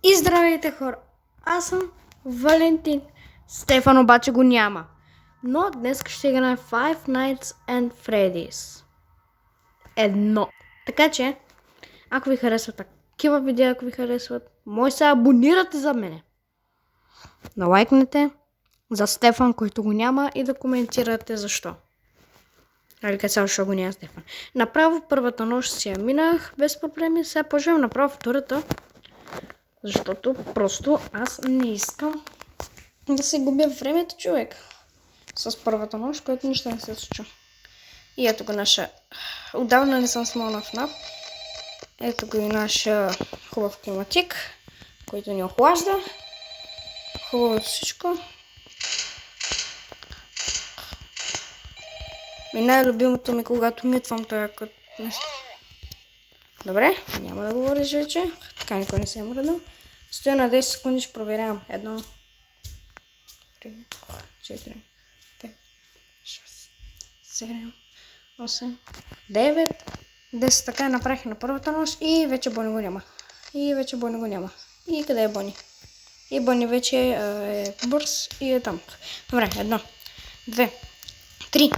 И здравейте хора! Аз съм Валентин. Стефан обаче го няма. Но днес ще играем Five Nights at Freddy's 1. Така че, ако ви харесват такива видеа, ако ви харесват, може се абонирате за мене. Да лайкнете за Стефан, който го няма, и да коментирате защо. Али къде защо го няма Стефан. Направо първата нощ си я минах без проблеми, сега поживам направо втората. Защото просто аз не искам да се губя времето, човек. С първата нощ, което нищо не се случва. И ето го наша... Отдавна не съм снимала на FNAF. Ето го и нашия хубав климатик, който ни охлажда. Хубаво всичко. И най-любимото ми, когато митвам това като нещо. Добре, няма да говориш вече. Така никой не се е мръднал. Стоя на 10 секунди, ще проверявам. 1, 3, 4, 5, 6, 7, 8, 9, 10. Така направих на първата нощ и вече Бони го няма. И къде е Бони? И Бони вече е бърз и е там. Добре, 1, 2, 3,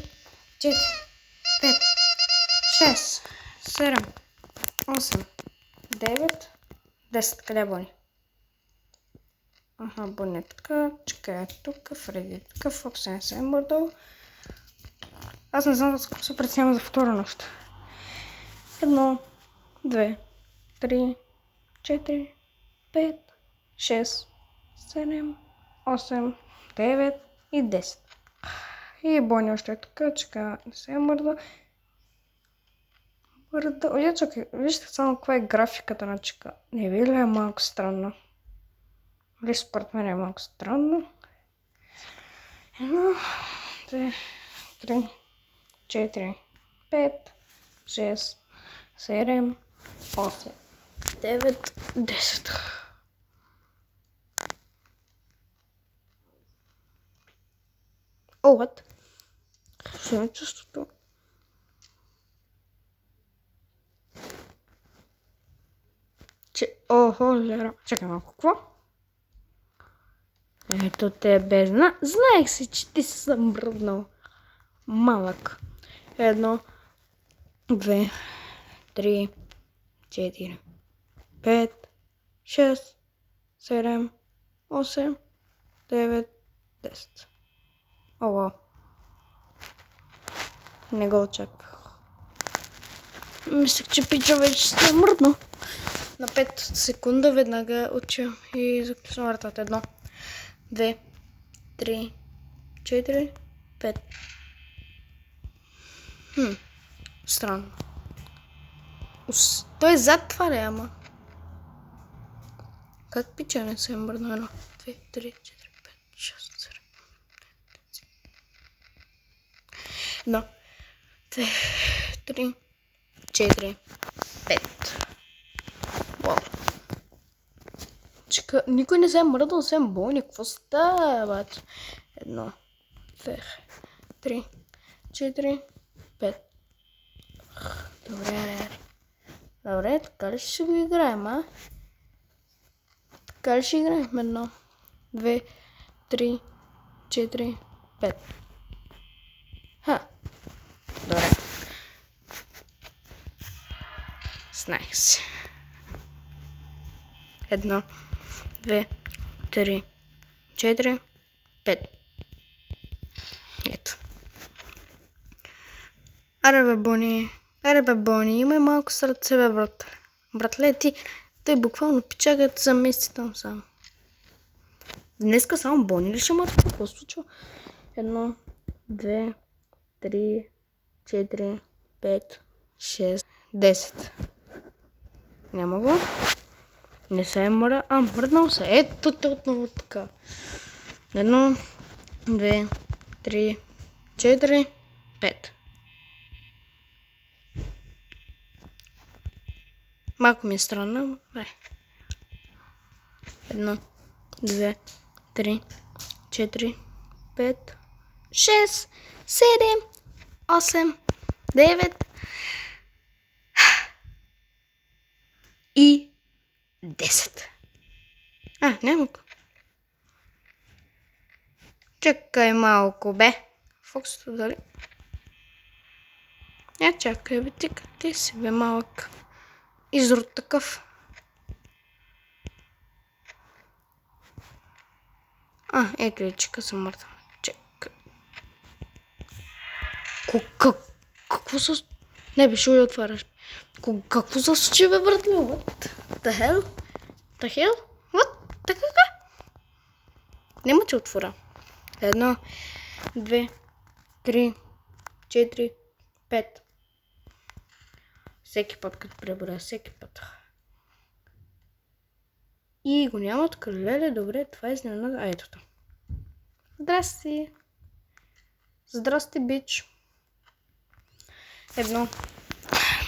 4, 5, 6, 7, 8, 9, 10. Къде е Бони? Аха, Бони е така, Чика е тук, Фреди е така, Фокс не се е мърдал. Аз не знам да се преценявам за втора нощ. 1, 2, 3, 4, 5, 6, 7, 8, 9 и 10. И Бони още е така, Чика не се е мърдал. Чакай, вижте само каква е графиката на Чика. Не ви ли е малко странно? Или според мен е малко странно. 1, 2, 3, 4, 5, 6, 7, 8, 9, 10. О, what? Ще имам чувството. Охо, лера. Чакай малко, какво? Ето тебе, знаех си, че ти си съмръднал. Малък. 1, 2, 3, 4, 5, 6, 7, 8, 9, 10. О, не го очаквах. Мислех, че пича вече се е мръднал. На 5 секунда веднага отчивам и заключвам вратата. 1, 2, 3, 4, 5. Странно. Той е зад това ли, ама? Как пича не се е мръднал? 1, 2, 3, 4, 5, 6, 7, 1, 2, 3, 4, 5. Вау. Чека, никой не се е мръднал, освен Бони. Какво става, бат? 1, 2, 3, 4, 5. Добре, така ли ще го играем, а? Така ли ще играем? 1, 2, 3, 4, 5. Добре. Снайс. 1, 2, 3, 4, 5. Ето. Аре бе Бони, имай малко сърце, бе, брат. Братле, той буквално пичагът за месеци там само. Днеска само Бони ли ще мат? Какво случва? 1, 2, 3, 4, 5, 6, 10. Няма го. Не се е мръднал се. Ето те отново така. 1, 2, 3, 4, 5. Малко ми е странно. 1, 2, 3, 4, 5, 6, 7, 8, 9 и 10. Няма. Чакай малко, бе. Фоксито дали? Чакай, бе, ти си, бе, малък. Изрод такъв. Ето е, чека съм мъртва. Чекай. Какво се... Не, бе, ще я отваряш. Какво се случи, бе, братле? What the hell? The hell? What? Така? Няма че отворя. 1, 2, 3, 4, 5. Всеки път, като преборя, всеки път. И го няма тук. Леле, добре, това е изненада. Ето то. Здрасти. Здрасти, бич. 1,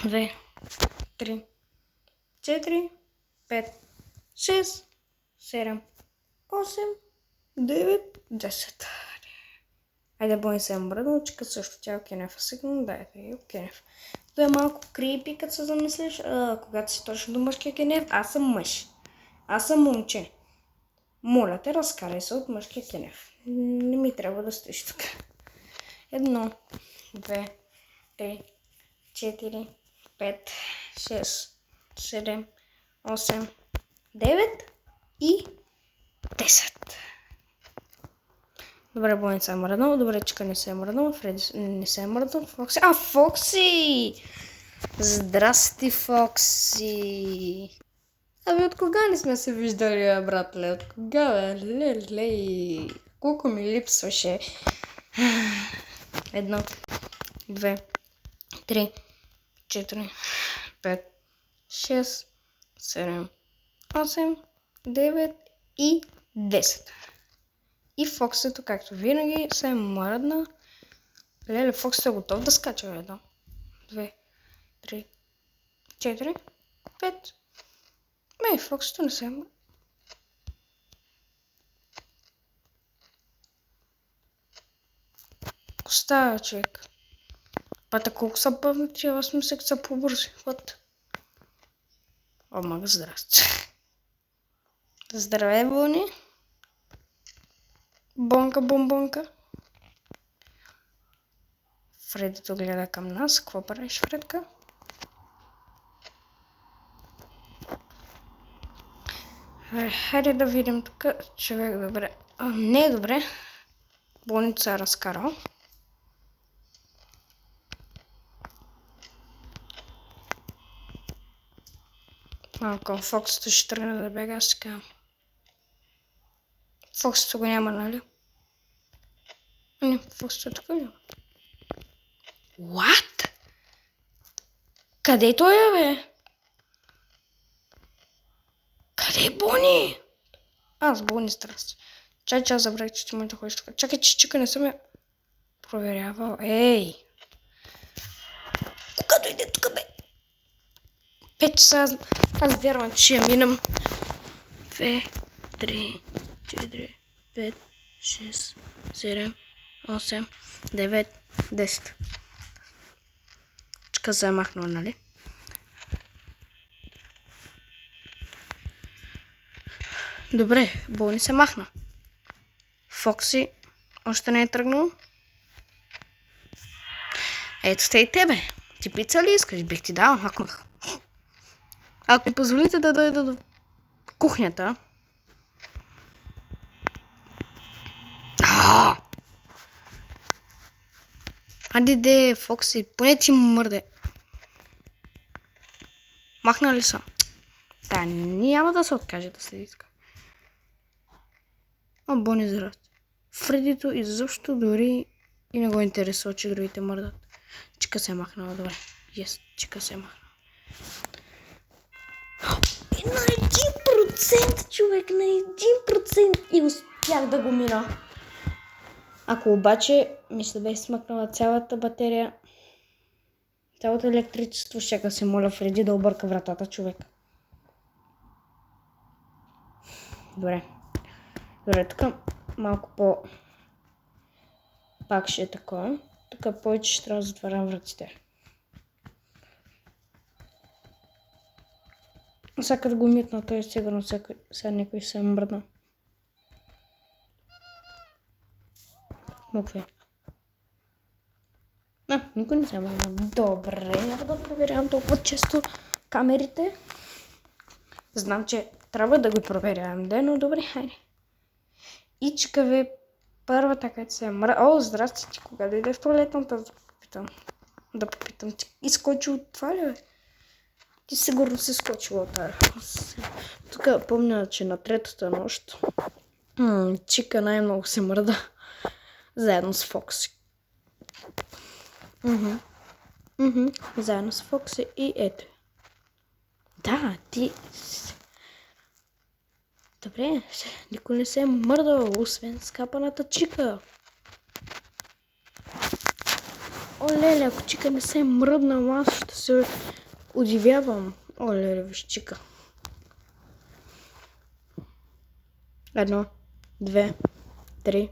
2, 3, 4, 5, 6, 7, 8, 9, 10. Айде, бой се мръдничка, също тя е Кенефа. Сигурно да е Кенеф. Това е малко крипи, като се замислиш. Когато си точно до мъжкия Кенеф, аз съм мъж. Аз съм момче. Моля те, разкарай се от мъжкия Кенеф. Не ми трябва да стоиш тук. 1, 2, 3, 4, 5, 6, 7, 8, 9 и 10. Добре, Бой не се е мръднал. Добре, Чика не се е мръднал. Фреди не се е мръднал. Фокси. Фокси! Здрасти, Фокси! От кога не сме се виждали, братле? От кога, бе? Лелей! Колко ми липсваше. 1, 2, 3, 4, 5, 6, 7, 8, 9 и 10. И Фоксито, както винаги, се е мръдна. Леле, Фоксито е готов да скача. 1, 2, 3, 4, 5. Фоксито не се е мръдна. Какво става, човек? Пата колко са пъвнати, аз мисля, че са по-бързи. Вот. Мага, здрасти. Здравей, Бони. Бонка, бомбонка. Фредито гледа към нас. Какво правиш, Фредка? Хайде да видим тук. Човек, добре. Не е добре. Болница е разкарал. Малко Фоксито ще тръгне да бега, аз така. Фоксито го няма, нали? Не, Фоксито тук няма. What? Къде той е, бе? Къде е Бони? Аз Бони здрасти. Чай, аз забравих, че ти може да ходиш тук. Чакай, че Чика не съм я проверявал. Ей! Кога дойде тук, бе? 5 часа, аз вярвам, че я минам. 2, 3, 4, 5, 6, 7, 8, 9, 10. Чека се е махнала, нали? Добре, Бони се махна. Фокси още не е тръгнал. Ето те и тебе. Ти пица ли искаш? Бих ти дал. Ако ми позволите да дойда до кухнята. Де, Фокси, поне ти му мърде. Махна ли са? Да, няма да се откаже да се иска. Бони здрасти. Фредито изобщо дори и не го интересува, че другите мърдат. Чика се е махнала, добре. Чика се е махнала. На 1%, човек, на 1% и успях да го мина. Ако обаче ми се бе смъкнала цялата батерия, цялото електричество, ще се моля Фреди да обърка вратата, човек. Добре, тук малко по... Пак ще е такова. Тук повече ще трябва да затварям вратите. Сега като го митна, той сигурно сега някой се мръдна. Окей. Никой не се мръдна. Добре, няма да проверявам толкова често камерите. Знам, че трябва да го проверявам, но добре, хайде. Ичка ви първата, където се мръдна. О, здрасти ти, кога дойде в туалетната, да попитам. Ти изкочи от това ли, бе? Ти сигурно си скочила от тази. Тук помня, че на третата нощ Чика най-много се мръда. Заедно с Фокси. Заедно с Фокси и ето. Да, ти... Добре, никой не се е мърдал, освен скапаната Чика. О, леле, ако Чика не се е мръднала, аз ще се удивявам. О, леле, виж Чика. 1, 2, 3,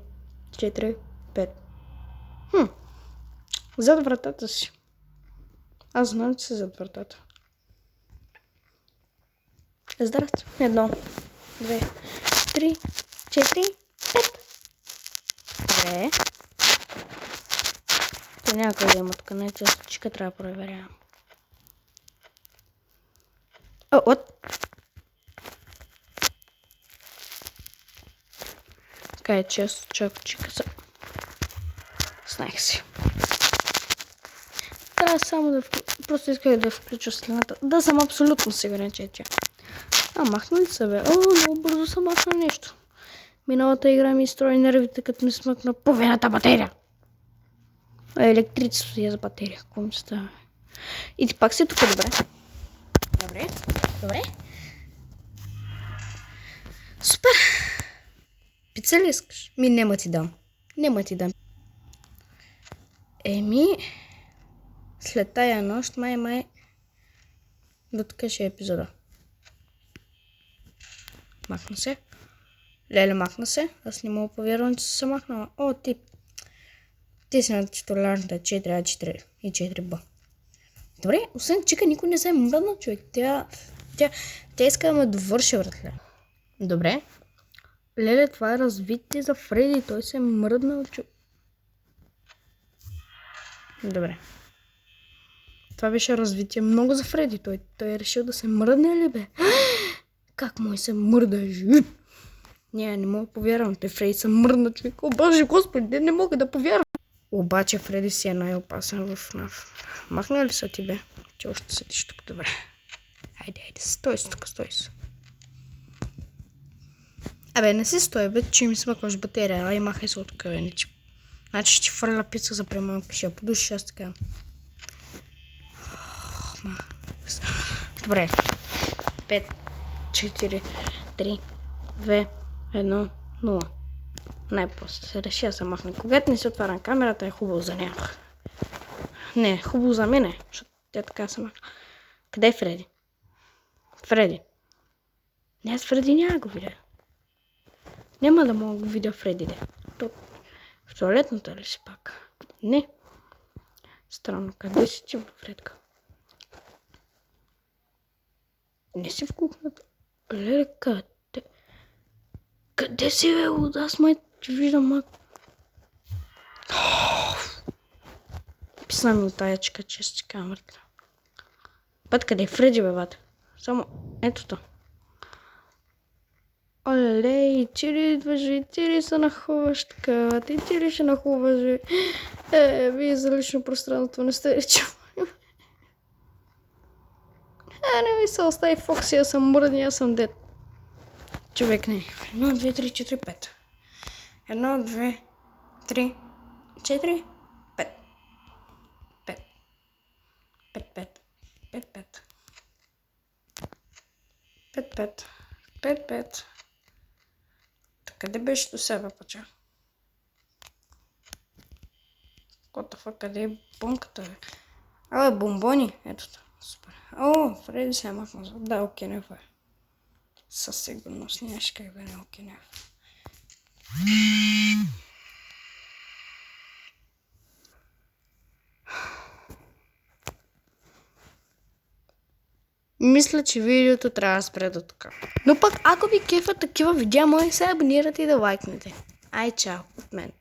4, 5. Зад вратата си. Аз знам, че си зад вратата. Здрасти. 1, 2, 3, 4, 5. Добре. То някъде има тук, не често Чика трябва да проверявам. О, от. Така е често, чак Чика са. Знаех си. Трябва само да просто исках да включа следната. Да съм абсолютно сигурен, че е тя. Махна ли се, бе? О, много бързо съм махна нещо. Миналата игра ми изстрои нервите, като не смъкна половината батерия. Електричество е за батерия. Какво ми става? И ти пак си тук, добре? Добре. Супер! Пица ли искаш? Няма ти дам. След тая нощ май до тук ще е епизода. Махна се. Леле, махна се. Аз не мога повярвам, че се махнала. О, ти си на титулярната 4А4 и 4Б. Добре, освен Чика никой не се е мръднал, човек. Тя иска да ме довърши, братле. Добре. Леле, това е развитие за Фреди. Той се е мръднал, човек. Добре. Това беше развитие много за Фреди. Той е решил да се мръдне ли, бе? Как му се мърда? Не мога да повярвам. Фреди се мръдна, човек. О, боже, господи, не мога да повярвам. Обаче Фреди си е най-опасен в НАФ. Махна ли са ти, бе? Ти още седиш тук, добре. Айде, стой си тук, стой си. Абе, не си стой, бе, че ми смъкваш батерия. Ай, махай се от тук, бе, ничи. Значи ще ти фърля пица за премалка, ще я подуши, аз така. Добре. 5, 4, 3, 2, 1, 0. Най-просто се реши да се махне. Когато не се отварям камерата, е хубаво за нея. Не, хубаво за мен е, защото тя така се махна. Къде е Фреди? Фреди. Не, аз Фреди няма го видя. Няма да мога да го видя Фреди, де. В туалетната ли си пак? Не. Странно, къде си ти, Фредка? Не си в кухнята. Леле, къде си, бе? Аз май ти виждам, Писна ми от тая Чика, че си камерата. Път къде е Фреди, бе, бата? Само ето то. Оле, и ти ли идваш, и ти ли се нахуваш така, ти ли ще нахуваш, вие за лично пространство не сте речи. Не ми се остави Фокси, аз съм мръдни, аз съм дед. Човек не. 1, 2, 3, 4, 5. 1, 2, 3, 4, 5. 5. 5, 5. 5, 5. 5, 5. 5, 5. Къде беше до себе, пача? Котафа, къде е бомбката, бе? Абе, бомбони. Ето това. Супер. О, Фреди се е махнал. Да, Окенев е. Със сигурност нямаше как да не е Окенев. Мисля, че видеото трябва да спре до тук. Но пък, ако ви кефат такива видеа, може да се абонирате и да лайкнете. Ай, чао от мен.